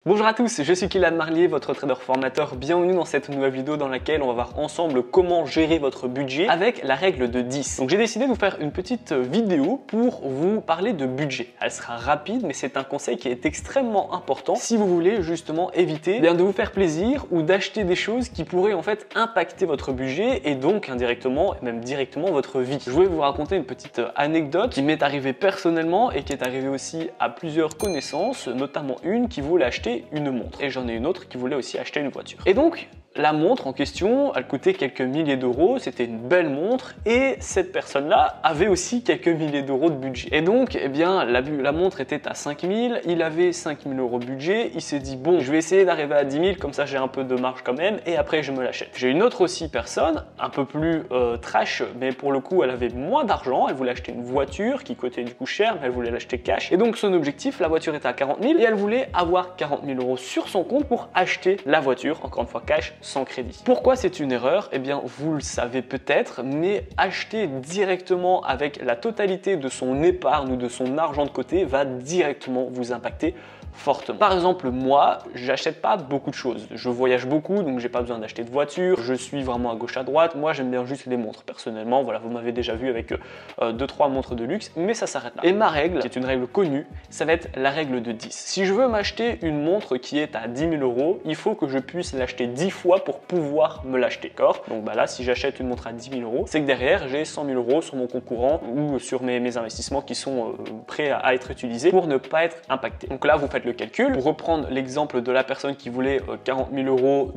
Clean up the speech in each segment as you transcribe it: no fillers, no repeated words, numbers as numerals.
Bonjour à tous, je suis Kylian Marlier, votre trader formateur. Bienvenue dans cette nouvelle vidéo dans laquelle on va voir ensemble comment gérer votre budget avec la règle de 10. Donc j'ai décidé de vous faire une petite vidéo pour vous parler de budget. Elle sera rapide, mais c'est un conseil qui est extrêmement important si vous voulez justement éviter de vous faire plaisir ou d'acheter des choses qui pourraient en fait impacter votre budget et donc indirectement et même directement votre vie. Je voulais vous raconter une petite anecdote qui m'est arrivée personnellement et qui est arrivée aussi à plusieurs connaissances, notamment une qui voulait acheter une montre et j'en ai une autre qui voulait aussi acheter une voiture. Et donc la montre en question, elle coûtait quelques milliers d'euros, c'était une belle montre et cette personne-là avait aussi quelques milliers d'euros de budget. Et donc, eh bien, la montre était à 5000, il avait 5000 euros de budget, il s'est dit bon, je vais essayer d'arriver à 10 000, comme ça j'ai un peu de marge quand même et après je me l'achète. J'ai une autre aussi personne, un peu plus trash, mais pour le coup elle avait moins d'argent, elle voulait acheter une voiture qui coûtait du coup cher, mais elle voulait l'acheter cash. Et donc son objectif, la voiture était à 40 000 et elle voulait avoir 40 000 euros sur son compte pour acheter la voiture, encore une fois cash, sans crédit. Pourquoi c'est une erreur? Eh bien, vous le savez peut-être, mais acheter directement avec la totalité de son épargne ou de son argent de côté va directement vous impacter fortement. Par exemple, moi, j'achète pas beaucoup de choses. Je voyage beaucoup, donc j'ai pas besoin d'acheter de voiture. Je suis vraiment à gauche à droite. Moi, j'aime bien juste les montres. Personnellement, voilà, vous m'avez déjà vu avec 2-3 montres de luxe, mais ça s'arrête là. Et ma règle, qui est une règle connue, ça va être la règle de 10. Si je veux m'acheter une montre qui est à 10 000 euros, il faut que je puisse l'acheter 10 fois pour pouvoir me l'acheter. D'accord? Donc bah là, si j'achète une montre à 10 000 euros, c'est que derrière, j'ai 100 000 euros sur mon compte courant ou sur mes investissements qui sont prêts à être utilisés pour ne pas être impactés. Donc là, vous faites le calcul. Pour reprendre l'exemple de la personne qui voulait 40 000 euros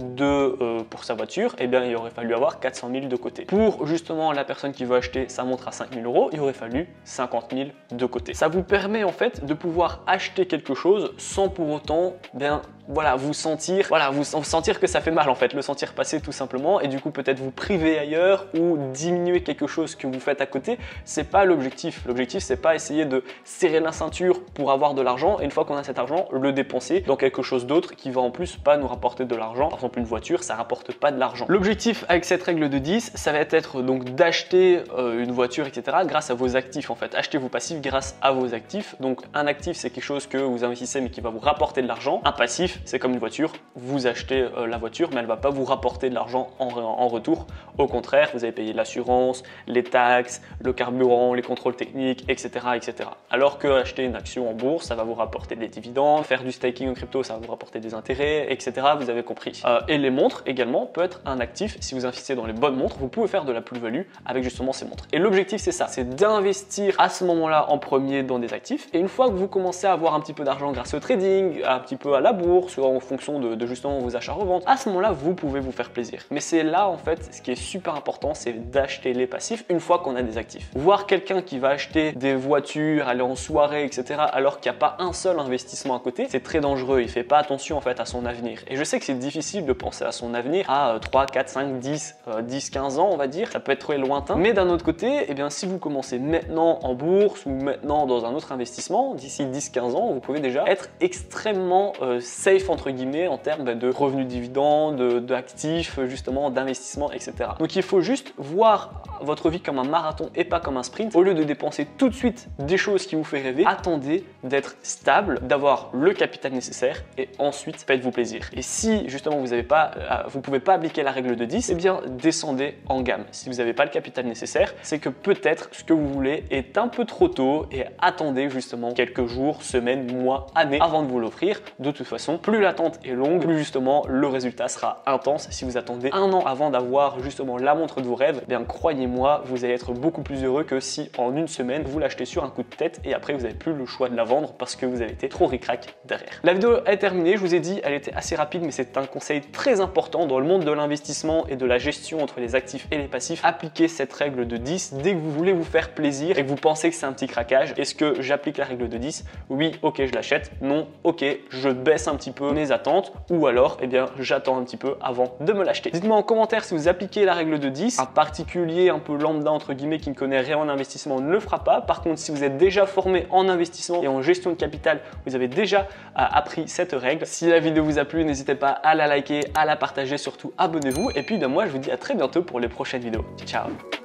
pour sa voiture, eh bien, il aurait fallu avoir 400 000 de côté. Pour justement la personne qui veut acheter sa montre à 5 000 euros, il aurait fallu 50 000 de côté. Ça vous permet en fait de pouvoir acheter quelque chose sans pour autant vous sentir que ça fait mal en fait, le sentir passer tout simplement et du coup peut-être vous priver ailleurs ou diminuer quelque chose que vous faites à côté. C'est pas l'objectif. L'objectif c'est pas essayer de serrer la ceinture pour avoir de l'argent et une fois qu'on a cet argent, le dépenser dans quelque chose d'autre qui va en plus pas nous rapporter de l'argent. Par exemple une voiture, ça rapporte pas de l'argent. L'objectif avec cette règle de 10, ça va être donc d'acheter une voiture, etc. grâce à vos actifs en fait. Achetez vos passifs grâce à vos actifs. Donc un actif c'est quelque chose que vous investissez mais qui va vous rapporter de l'argent. Un passif c'est comme une voiture, vous achetez la voiture mais elle va pas vous rapporter de l'argent en retour. Au contraire, vous allez payer l'assurance, les taxes, le carburant, les contrôles techniques, etc., etc. Alors que acheter une action en bourse, ça va vous rapporter des dividendes, faire du staking en crypto, ça va vous rapporter des intérêts, etc. Vous avez compris. Et les montres également peut être un actif. Si vous investissez dans les bonnes montres, vous pouvez faire de la plus-value avec justement ces montres. Et l'objectif c'est ça, c'est d'investir à ce moment-là en premier dans des actifs. Et une fois que vous commencez à avoir un petit peu d'argent grâce au trading, un petit peu à la bourse, en fonction de justement vos achats-reventes, à ce moment-là, vous pouvez vous faire plaisir. Mais c'est là en fait, ce qui est super important, c'est d'acheter les passifs une fois qu'on a des actifs. Voir quelqu'un qui va acheter des voitures, aller en soirée, etc. alors qu'il n'y a pas un seul investissement à côté, c'est très dangereux. Il fait pas attention en fait à son avenir. Et je sais que c'est difficile de penser à son avenir à 3, 4, 5, 10, 15 ans, on va dire. Ça peut être très lointain. Mais d'un autre côté, eh bien, si vous commencez maintenant en bourse ou maintenant dans un autre investissement, d'ici 10-15 ans, vous pouvez déjà être extrêmement safe entre guillemets en termes de revenus dividendes, d'actifs, justement d'investissement, etc. Donc il faut juste voir votre vie comme un marathon et pas comme un sprint. Au lieu de dépenser tout de suite des choses qui vous font rêver, attendez d'être stable, d'avoir le capital nécessaire et ensuite faites-vous plaisir. Et si justement vous pouvez pas appliquer la règle de 10, eh bien descendez en gamme. Si vous n'avez pas le capital nécessaire, c'est que peut-être ce que vous voulez est un peu trop tôt et attendez justement quelques jours, semaines, mois, années avant de vous l'offrir. De toute façon, plus l'attente est longue, plus justement le résultat sera intense. Si vous attendez un an avant d'avoir justement la montre de vos rêves, eh bien croyez-moi, vous allez être beaucoup plus heureux que si en une semaine vous l'achetez sur un coup de tête et après vous n'avez plus le choix de la vendre parce que vous avez été trop ric-rac derrière. La vidéo est terminée, je vous ai dit, elle était assez rapide mais c'est un conseil très important dans le monde de l'investissement et de la gestion entre les actifs et les passifs. Appliquez cette règle de 10 dès que vous voulez vous faire plaisir et que vous pensez que c'est un petit craquage. Est-ce que j'applique la règle de 10? Oui, ok, je l'achète. Non, ok, je baisse un petit peu mes attentes ou alors, eh bien, j'attends un petit peu avant de me l'acheter. Dites-moi en commentaire si vous appliquez la règle de 10. Un particulier un peu lambda entre guillemets qui ne connaît rien en investissement ne le fera pas. Par contre, si vous êtes déjà formé en investissement et en gestion de capital, vous avez déjà appris cette règle. Si la vidéo vous a plu, n'hésitez pas à la liker, à la partager, surtout abonnez-vous. Et puis, moi, je vous dis à très bientôt pour les prochaines vidéos. Ciao!